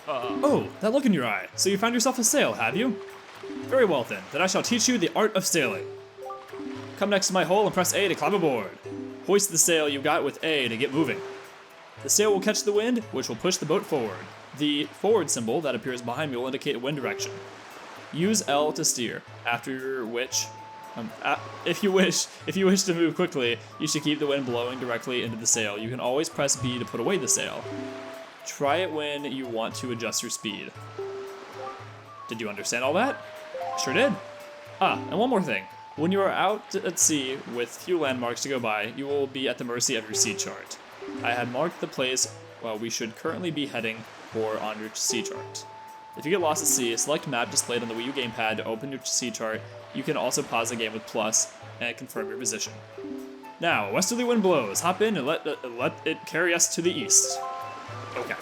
Oh, that look in your eye. So you found yourself a sail, have you? Very well then I shall teach you the art of sailing. Come next to my hull and press A to climb aboard. Hoist the sail you got with A to get moving. The sail will catch the wind, which will push the boat forward. The forward symbol that appears behind me will indicate a wind direction. Use L to steer, after which, if you wish to move quickly, you should keep the wind blowing directly into the sail. You can always press B to put away the sail. Try it when you want to adjust your speed. Did you understand all that? Sure did. And one more thing. When you are out at sea with few landmarks to go by, you will be at the mercy of your sea chart. I have marked the place we should currently be heading for on your sea chart. If you get lost at sea, select map displayed on the Wii U gamepad to open your sea chart. You can also pause the game with plus and confirm your position. Now, westerly wind blows. Hop in and let it carry us to the east. Okay,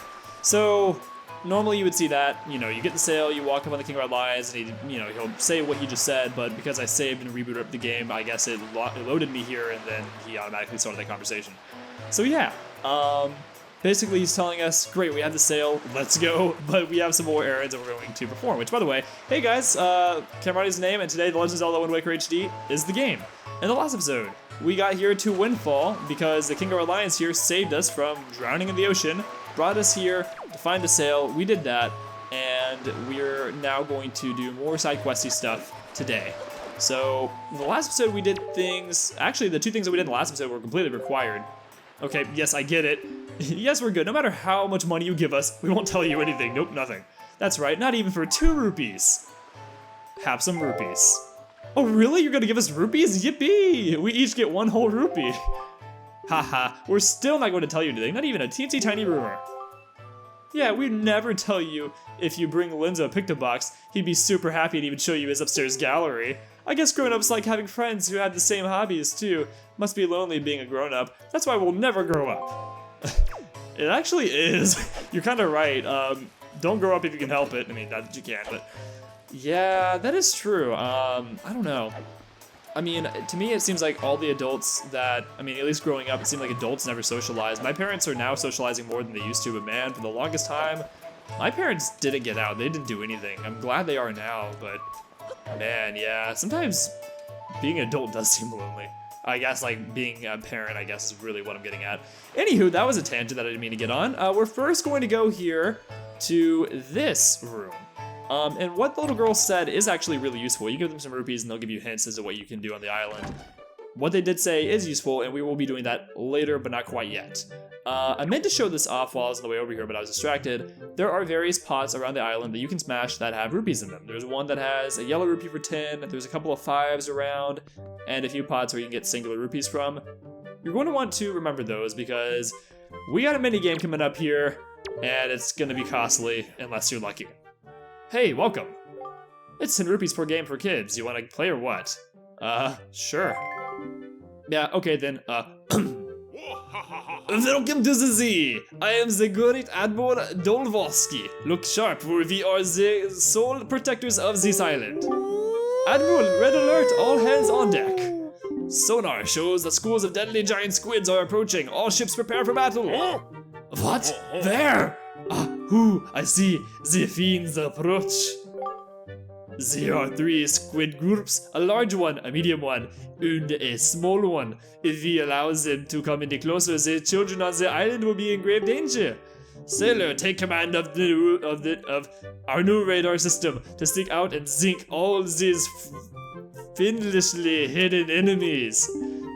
so normally you would see that, you get the sail, you walk up on the King Red Lines, and he'll say what he just said, but because I saved and rebooted up the game, I guess it loaded me here, and then he automatically started that conversation. So yeah, basically he's telling us, great, we have the sail, let's go, but we have some more errands that we're going to perform, which by the way, hey guys, Camerati's name, and today The Legend of Zelda Wind Waker HD is the game. In the last episode, we got here to Windfall because the King of Alliance here saved us from drowning in the ocean, brought us here to find the sail. We did that, and we're now going to do more side questy stuff today. So, in the last episode we did things, actually the two things that we did in the last episode were completely required. Okay, yes, I get it. Yes, we're good. No matter how much money you give us, we won't tell you anything. Nope, nothing. That's right, not even for 2 rupees. Have some rupees. Oh really? You're gonna give us rupees? Yippee! We each get 1 whole rupee. Haha, we're still not going to tell you anything, not even a teensy tiny rumor. Yeah, we'd never tell you if you bring Lenzo a pictobox, he'd be super happy and even show you his upstairs gallery. I guess grown-ups like having friends who have the same hobbies too. Must be lonely being a grown-up. That's why we'll never grow up. It actually is. You're kind of right. Don't grow up if you can help it. I mean, not that you can, but yeah, that is true. I don't know. I mean, to me, it seems like all the adults that, at least growing up, it seemed like adults never socialized. My parents are now socializing more than they used to, but man, for the longest time, my parents didn't get out. They didn't do anything. I'm glad they are now, but man, yeah, sometimes being an adult does seem lonely. I guess, like, being a parent, I guess, is really what I'm getting at. Anywho, that was a tangent that I didn't mean to get on. We're first going to go here to this room. And what the little girl said is actually really useful. You give them some rupees and they'll give you hints as to what you can do on the island. What they did say is useful, and we will be doing that later, but not quite yet. I meant to show this off while I was on the way over here, but I was distracted. There are various pots around the island that you can smash that have rupees in them. There's one that has a yellow rupee for 10, there's a couple of 5s around, and a few pots where you can get singular rupees from. You're going to want to remember those because we got a mini game coming up here, and it's going to be costly unless you're lucky. Hey, welcome. It's 10 rupees per game for kids. You want to play or what? Sure. Yeah, okay then, Welcome to the sea! I am the great Admiral Dolvoski. Look sharp, for we are the sole protectors of this island. Admiral, red alert, all hands on deck. Sonar shows that schools of deadly giant squids are approaching. All ships prepare for battle. What? There! I see. The fiends approach. There are 3 squid groups, a large one, a medium one, and a small one. If we allow them to come any closer, the children on the island will be in grave danger. Sailor, take command of our new radar system to seek out and sink all these fiendishly hidden enemies.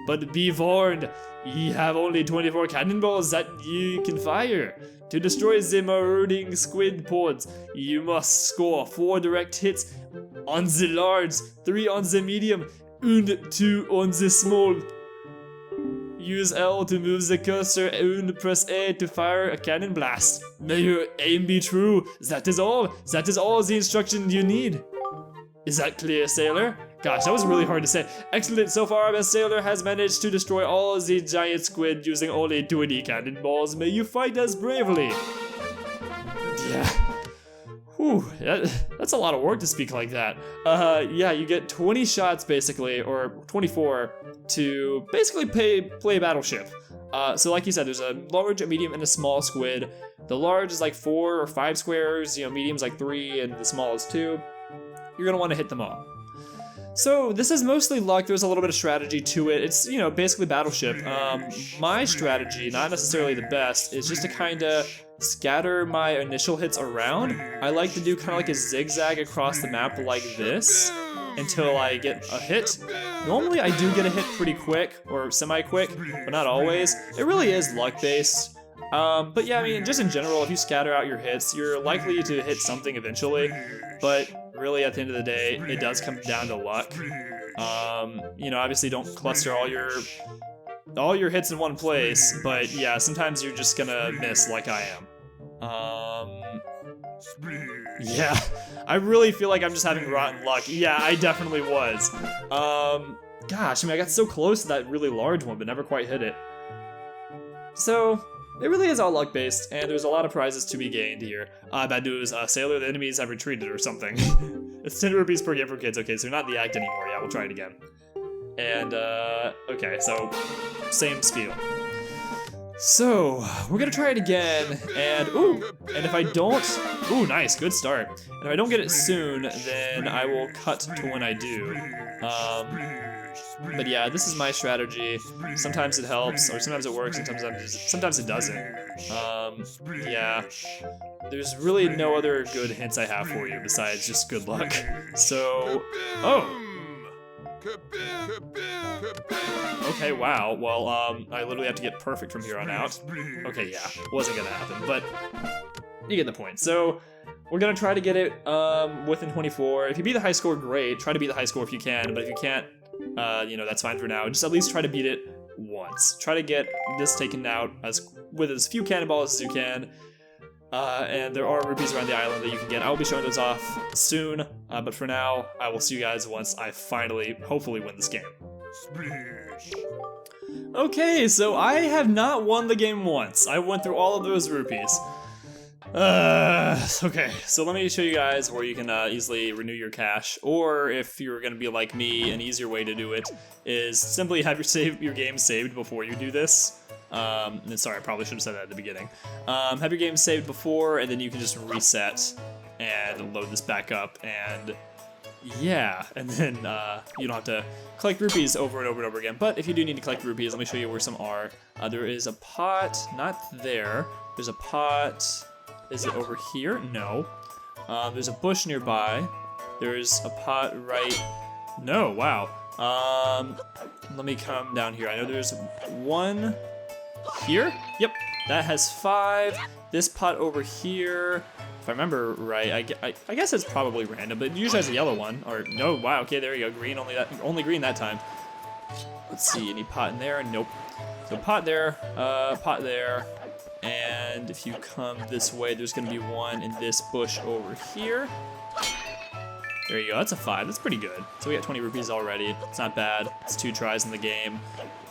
But be warned, ye have only 24 cannonballs that ye can fire. To destroy the marauding squid pods, you must score 4 direct hits on the large, 3 on the medium, and 2 on the small. Use L to move the cursor and press A to fire a cannon blast. May your aim be true. That is all. That is all the instruction you need. Is that clear, sailor? Gosh, that was really hard to say. Excellent, so far our best sailor has managed to destroy all the giant squid using only 20 cannonballs. May you fight as bravely. Yeah. Whew, that's a lot of work to speak like that. Yeah, you get 20 shots basically, or 24, to basically play Battleship. So like you said, there's a large, a medium, and a small squid. The large is like 4 or 5 squares, you know, medium's like 3, and the small is 2. You're gonna want to hit them all. So this is mostly luck. There's a little bit of strategy to it. It's, you know, basically Battleship. My strategy, not necessarily the best, is just to kind of scatter my initial hits around. I like to do kind of like a zigzag across the map like this until I get a hit. Normally I do get a hit pretty quick, or semi-quick, but not always. It really is luck-based. But yeah, I mean, just in general, if you scatter out your hits, you're likely to hit something eventually, but really at the end of the day, it does come down to luck. You know, obviously don't cluster all your hits in one place, but yeah, sometimes you're just gonna miss like I am. Yeah, I really feel like I'm just having rotten luck. Yeah, I definitely was. Gosh, I mean, I got so close to that really large one, but never quite hit it. So, it really is all luck-based, and there's a lot of prizes to be gained here. Bad news, Sailor, the enemies have retreated or something. It's 10 rupees per game for kids. Okay, so they're not in the act anymore. Yeah, we'll try it again. And, okay, so, same spiel. So, we're gonna try it again, and, and if I don't, nice, good start. And if I don't get it soon, then I will cut to when I do. But yeah, this is my strategy. Sometimes it helps, or sometimes it works, sometimes it doesn't. Yeah, there's really no other good hints I have for you besides just good luck. So, okay, wow, well, I literally have to get perfect from here on out. Okay, yeah, wasn't gonna happen, but you get the point. So, we're gonna try to get it within 24. If you beat the high score, great. Try to beat the high score if you can, but if you can't, you know, that's fine for now. Just at least try to beat it once. Try to get this taken out with as few cannonballs as you can. And there are rupees around the island that you can get. I will be showing those off soon, but for now, I will see you guys once I finally, hopefully, win this game. Okay, so I have not won the game once. I went through all of those rupees. Okay, so let me show you guys where you can easily renew your cash, or if you're gonna be like me, an easier way to do it is simply have your game saved before you do this. Sorry, I probably should have said that at the beginning. Have your game saved before, and then you can just reset and load this back up, and yeah, and then you don't have to collect rupees over and over and over again. But if you do need to collect rupees, let me show you where some are. There is a pot, not there. There's a pot. Is it over here? No. There's a bush nearby. There's a pot right... No, wow. Let me come down here. I know there's one here. Yep, that has 5. This pot over here, if I remember right, I guess it's probably random, but it usually has a yellow one. Or, no, wow, okay, there you go. Green, only green that time. Let's see, any pot in there? Nope. So pot there, and if you come this way, there's gonna be one in this bush over here. There you go, that's a 5, that's pretty good. So we got 20 rupees already, it's not bad. It's 2 tries in the game.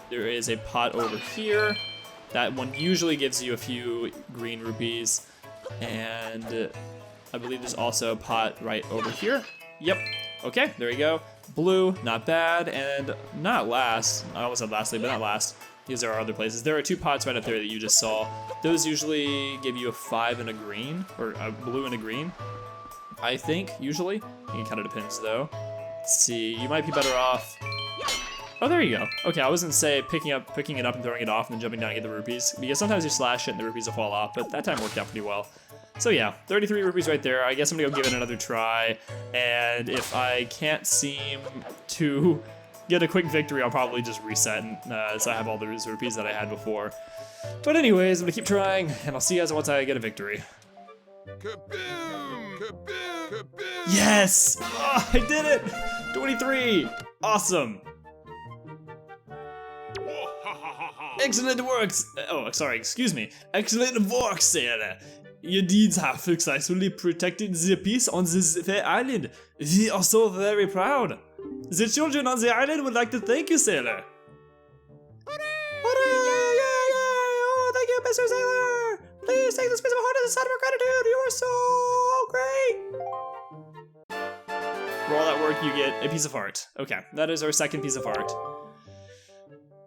There is a pot over here. That one usually gives you a few green rupees. And I believe there's also a pot right over here. Yep, okay, there you go. Blue, not bad, and not last. I almost said lastly, but not last. These are other places. There are 2 pots right up there that you just saw. Those usually give you a 5 and a green, or a blue and a green, I think, usually. It kind of depends, though. Let's see, you might be better off. Oh, there you go. Okay, I was gonna say picking it up and throwing it off and then jumping down and get the rupees, because sometimes you slash it and the rupees will fall off, but that time worked out pretty well. So yeah, 33 rupees right there. I guess I'm gonna go give it another try, and if I can't seem to get a quick victory, I'll probably just reset, and, so I have all those rupees that I had before. But anyways, I'm gonna keep trying, and I'll see you guys once I get a victory. Yes! Oh, I did it! 23! Awesome! Excellent works! Oh, sorry, excuse me. Excellent work, Sailor! Your deeds have successfully protected the peace on this fair island. We are so very proud. The children on the island would like to thank you, Sailor. Hooray! Oh, thank you, Mr. Sailor! Please take this piece of heart as a sign of our gratitude. You are so great! For all that work, you get a piece of heart. Okay, that is our second piece of heart.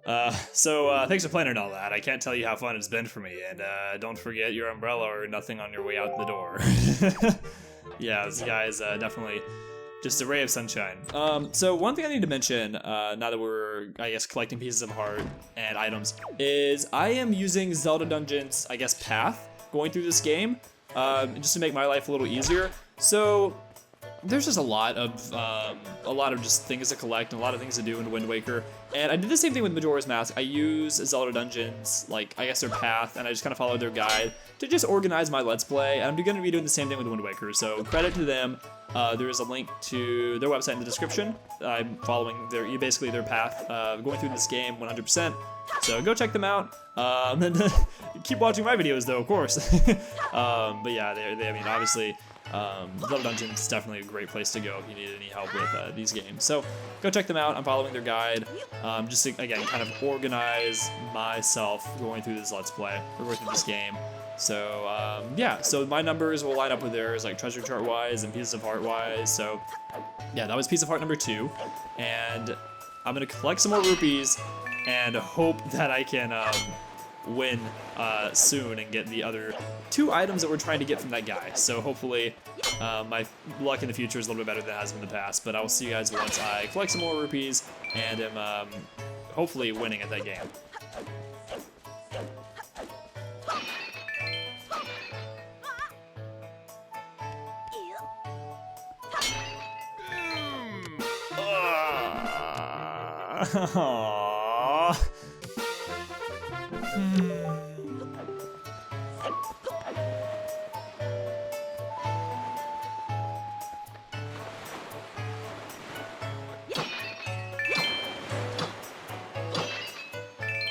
Thanks for planning all that. I can't tell you how fun it's been for me, and don't forget your umbrella or nothing on your way out the door. Yeah, this guy is definitely just a ray of sunshine. So one thing I need to mention, now that we're, I guess, collecting pieces of heart and items, is I am using Zelda Dungeon's, I guess, path going through this game, just to make my life a little easier. So there's just a lot of just things to collect and a lot of things to do in Wind Waker. And I did the same thing with Majora's Mask. I use Zelda Dungeons, like, I guess their path, and I just kind of followed their guide to just organize my Let's Play. And I'm going to be doing the same thing with Wind Waker, so credit to them. There is a link to their website in the description. I'm following basically their path, going through this game 100%. So go check them out. And keep watching my videos, though, of course. But yeah, I mean, obviously, Zelda Dungeons is definitely a great place to go if you need any help with these games. So go check them out. I'm following their guide, just to, again, kind of organize myself going through this Let's Play, or going through this game. So yeah, so my numbers will line up with theirs, like treasure chart wise and pieces of heart wise. So yeah, that was piece of heart number 2, and I'm gonna collect some more rupees and hope that I can win soon and get the other 2 items that we're trying to get from that guy. So hopefully my luck in the future is a little bit better than it has been in the past, but I will see you guys once I collect some more rupees and am hopefully winning at that game. Aww.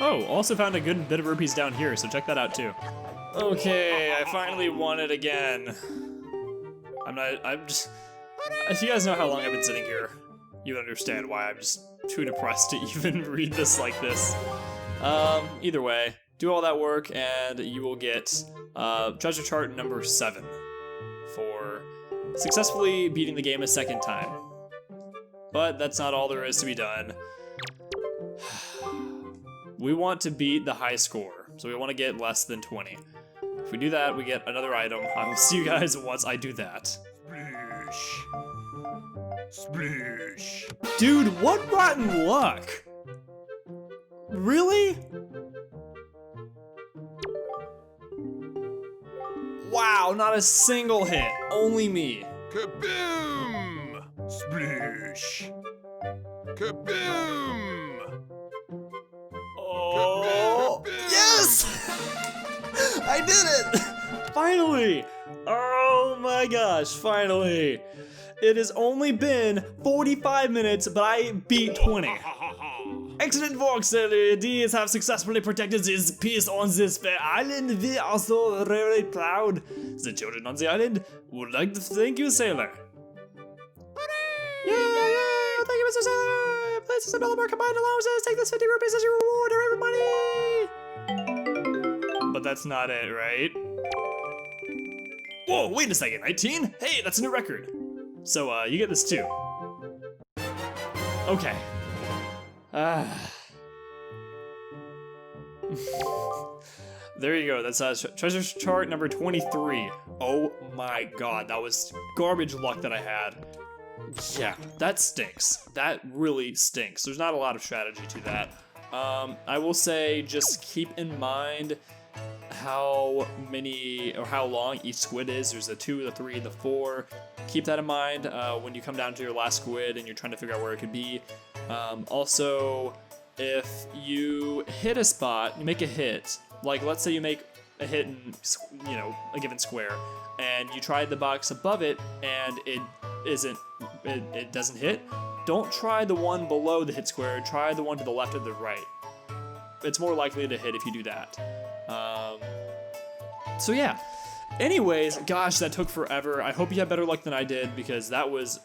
Oh, also found a good bit of rupees down here, so check that out too. Okay, I finally won it again. If you guys know how long I've been sitting here, you understand why I'm just too depressed to even read this like this. Either way, do all that work and you will get treasure chart number 7 for successfully beating the game a second time. But that's not all there is to be done. We want to beat the high score, so we want to get less than 20. If we do that, we get another item. I will see you guys once I do that. Splish. Dude, what rotten luck? Really? Wow, not a single hit. Only me. Kaboom! Splish. Kaboom! Oh, yes! I did it! Finally! Oh my gosh, finally. It has only been 45 minutes, but I beat 20. Excellent work, Sally. These have successfully protected this peace on this fair island. We are so very proud. The children on the island would like to thank you, Sailor. Yeah, thank you, Mr. Sailor. Places and Bellamore combined allowances. Take this 50 rupees as your reward or every money. But that's not it, right? Whoa, wait a second, 19? Hey, that's a new record. So, you get this too. Okay. There you go, that's treasure chart number 23. Oh my god, that was garbage luck that I had. Yeah, that stinks. That really stinks. There's not a lot of strategy to that. I will say, just keep in mind how many or how long each squid is. There's the 2, the 3, the 4. Keep that in mind when you come down to your last squid and you're trying to figure out where it could be. Also, if you hit a spot, you make a hit. Like, let's say you make a hit in, you know, a given square, and you try the box above it, and it doesn't hit. Don't try the one below the hit square. Try the one to the left or the right. It's more likely to hit if you do that. So yeah. Anyways, gosh, that took forever. I hope you had better luck than I did, because that was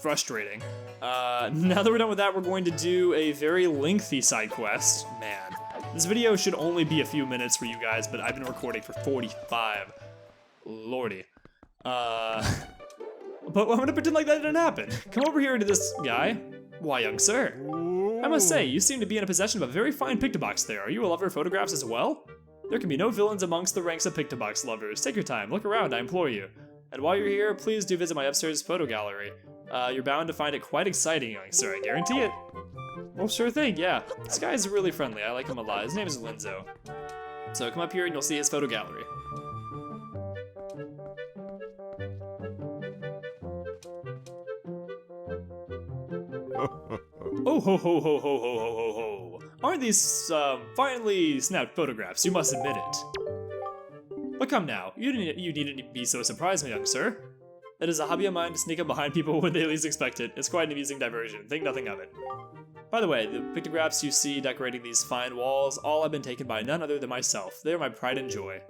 frustrating. Now that we're done with that, we're going to do a very lengthy side quest. Man, this video should only be a few minutes for you guys, but I've been recording for 45. Lordy. But I'm gonna pretend like that didn't happen. Come over here to this guy. Why, young sir? I must say, you seem to be in possession of a very fine pictobox there. Are you a lover of photographs as well? There can be no villains amongst the ranks of pictobox lovers. Take your time, look around, I implore you. And while you're here, please do visit my upstairs photo gallery. You're bound to find it quite exciting, young sir, I guarantee it. Well, sure thing, yeah. This guy is really friendly, I like him a lot. His name is Lenzo. So come up here and you'll see his photo gallery. Oh ho ho ho ho ho ho ho ho. Aren't these, finely snapped photographs? You must admit it. But come now, you needn't be so surprised, my young sir. It is a hobby of mine to sneak up behind people when they least expect it. It's quite an amusing diversion, think nothing of it. By the way, the pictographs you see decorating these fine walls all have been taken by none other than myself. They are my pride and joy.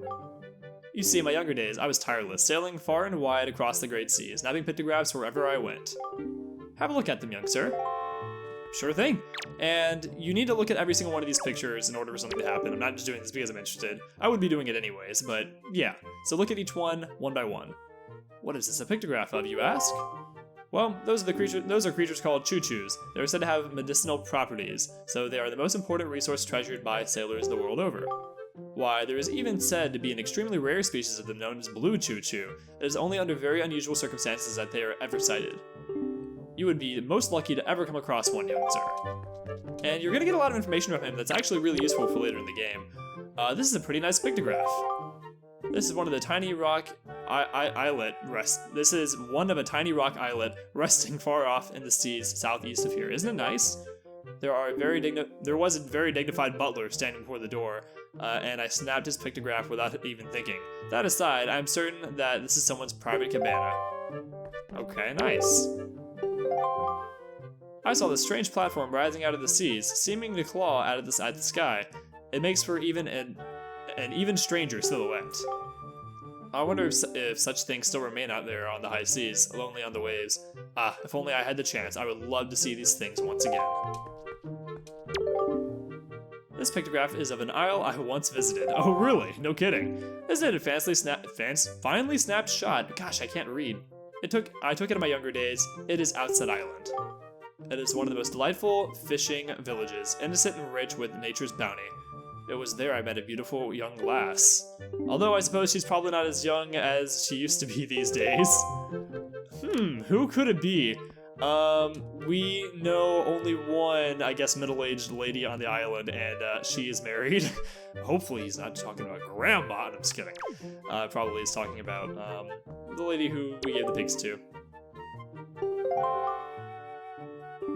You see, in my younger days, I was tireless, sailing far and wide across the great seas, snapping pictographs wherever I went. Have a look at them, young sir. Sure thing. And you need to look at every single one of these pictures in order for something to happen. I'm not just doing this because I'm interested. I would be doing it anyways, but yeah. So look at each one by one. What is this a pictograph of, you ask? Well, those are creatures called choo-choos. They're said to have medicinal properties, so they are the most important resource treasured by sailors the world over. Why, there is even said to be an extremely rare species of them known as blue choo-choo. It is only under very unusual circumstances that they are ever sighted. You would be most lucky to ever come across one, young sir. And you're gonna get a lot of information from him that's actually really useful for later in the game. This is a pretty nice pictograph. This is one of the tiny rock islet rest. This is one of a tiny rock islet resting far off in the seas southeast of here. Isn't it nice? There was a very dignified butler standing before the door, and I snapped his pictograph without even thinking. That aside, I'm certain that this is someone's private cabana. Okay, nice. I saw this strange platform rising out of the seas, seeming to claw at the sky. It makes for an even stranger silhouette. I wonder if such things still remain out there on the high seas, lonely on the waves. Ah, if only I had the chance, I would love to see these things once again. This pictograph is of an isle I once visited. Oh really? No kidding. Isn't it a finely snapped shot? Gosh, I can't read. I took it in my younger days. It is Outset Island. It is one of the most delightful fishing villages, innocent and rich with nature's bounty. It was there I met a beautiful young lass. Although I suppose she's probably not as young as she used to be these days. Who could it be? We know only one, I guess, middle-aged lady on the island, and she is married. Hopefully he's not talking about grandma. I'm just kidding. Probably he's talking about the lady who we gave the pigs to.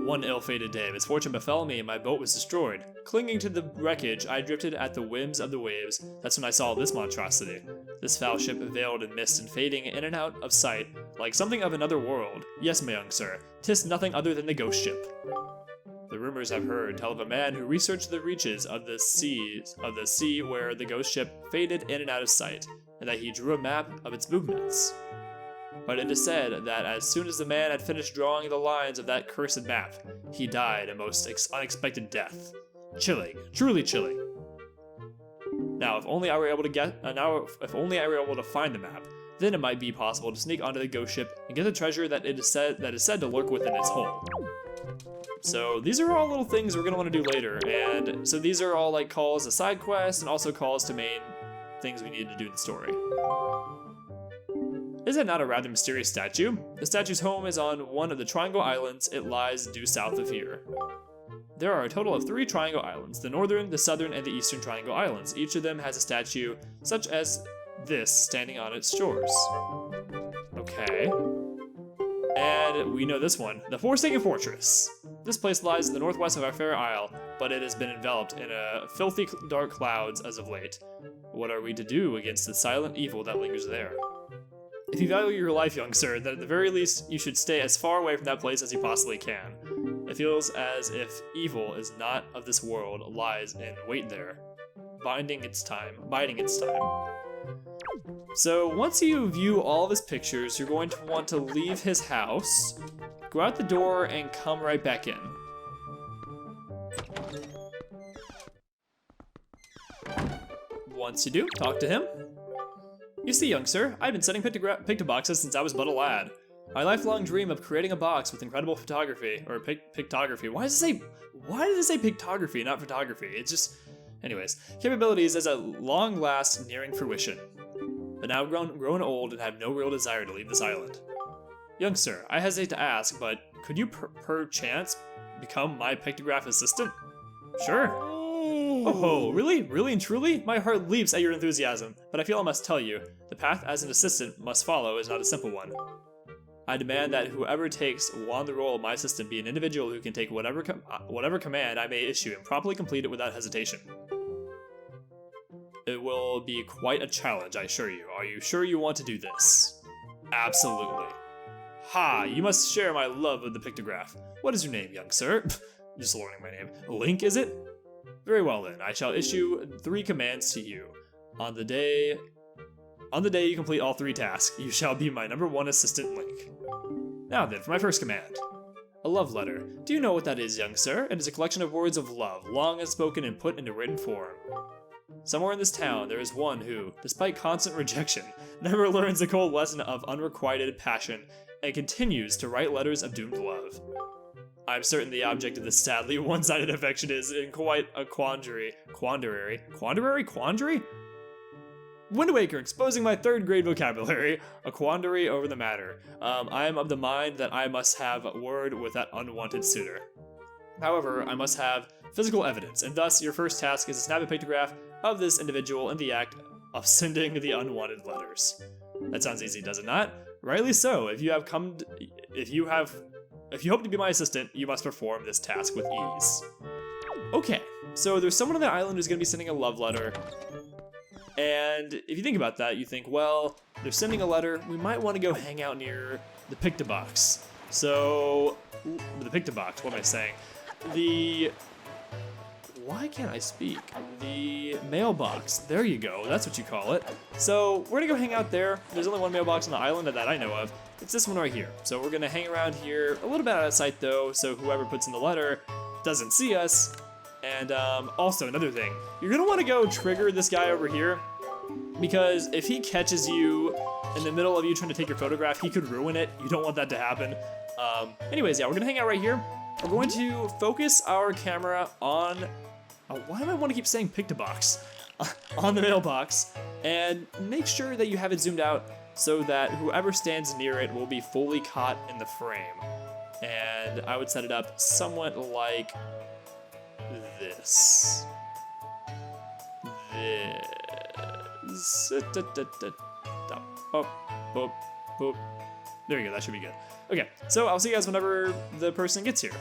One ill-fated day, misfortune befell me and my boat was destroyed. Clinging to the wreckage, I drifted at the whims of the waves. That's when I saw this monstrosity. This foul ship veiled in mist and fading in and out of sight, like something of another world. Yes, my young sir, 'tis nothing other than the ghost ship. The rumors I've heard tell of a man who researched the reaches of the sea where the ghost ship faded in and out of sight, and that he drew a map of its movements. But it is said that as soon as the man had finished drawing the lines of that cursed map, he died a most unexpected death. Chilling, truly chilling. Now, if only I were able to find the map, then it might be possible to sneak onto the ghost ship and get the treasure that is said to lurk within its hull. So these are all little things we're gonna want to do later, and so these are all like calls to side quests and also calls to main things we need to do in the story. Is it not a rather mysterious statue? The statue's home is on one of the Triangle Islands. It lies due south of here. There are a total of 3 Triangle Islands, the Northern, the Southern, and the Eastern Triangle Islands. Each of them has a statue, such as this, standing on its shores. Okay. And we know this one, the Forsaken Fortress. This place lies in the northwest of our fair isle, but it has been enveloped in a filthy dark clouds as of late. What are we to do against the silent evil that lingers there? If you value your life, young sir, then at the very least you should stay as far away from that place as you possibly can. It feels as if evil is not of this world, lies in wait there, biding its time. So once you view all of his pictures, you're going to want to leave his house, go out the door, and come right back in. Once you do, talk to him. You see, young sir, I've been setting pictoboxes since I was but a lad. My lifelong dream of creating a box with incredible photography, or pictography. Why did it say pictography, not photography? It's just, anyways. Capabilities as at long last nearing fruition. But now grown old and have no real desire to leave this island. Young sir, I hesitate to ask, but could you perchance become my pictograph assistant? Sure. Oh, really? Really and truly? My heart leaps at your enthusiasm, but I feel I must tell you, the path as an assistant must follow is not a simple one. I demand that whoever takes on the role of my assistant be an individual who can take whatever command I may issue and promptly complete it without hesitation. It will be quite a challenge, I assure you. Are you sure you want to do this? Absolutely. Ha! You must share my love of the pictograph. What is your name, young sir? Just learning my name. Link, is it? Very well then, I shall issue 3 commands to you. On the day you complete all 3 tasks, you shall be my #1 assistant, Link. Now then, for my first command. A love letter. Do you know what that is, young sir? It is a collection of words of love, long unspoken and put into written form. Somewhere in this town, there is one who, despite constant rejection, never learns the cold lesson of unrequited passion and continues to write letters of doomed love. I'm certain the object of this sadly one-sided affection is in quite a quandary? Wind Waker, exposing my 3rd grade vocabulary, a quandary over the matter. I am of the mind that I must have word with that unwanted suitor. However, I must have physical evidence, and thus your first task is to snap a pictograph of this individual in the act of sending the unwanted letters. That sounds easy, does it not? Rightly so. If you hope to be my assistant, you must perform this task with ease. Okay, so there's someone on the island who's going to be sending a love letter. And if you think about that, you think, well, they're sending a letter, we might want to go hang out near the Pictobox. So, the Pictobox, what am I saying? Why can't I speak? The mailbox, there you go, that's what you call it. So, we're gonna go hang out there. There's only one mailbox on the island that I know of. It's this one right here. So we're gonna hang around here, a little bit out of sight though, so whoever puts in the letter doesn't see us. And also another thing, you're gonna wanna go trigger this guy over here, because if he catches you in the middle of you trying to take your photograph, he could ruin it. You don't want that to happen. Anyways, yeah, we're gonna hang out right here. We're going to focus our camera on, why do I wanna keep saying Pictobox? On the mailbox, and make sure that you have it zoomed out so that whoever stands near it will be fully caught in the frame. And I would set it up somewhat like this. There you go, that should be good. Okay, so I'll see you guys whenever the person gets here.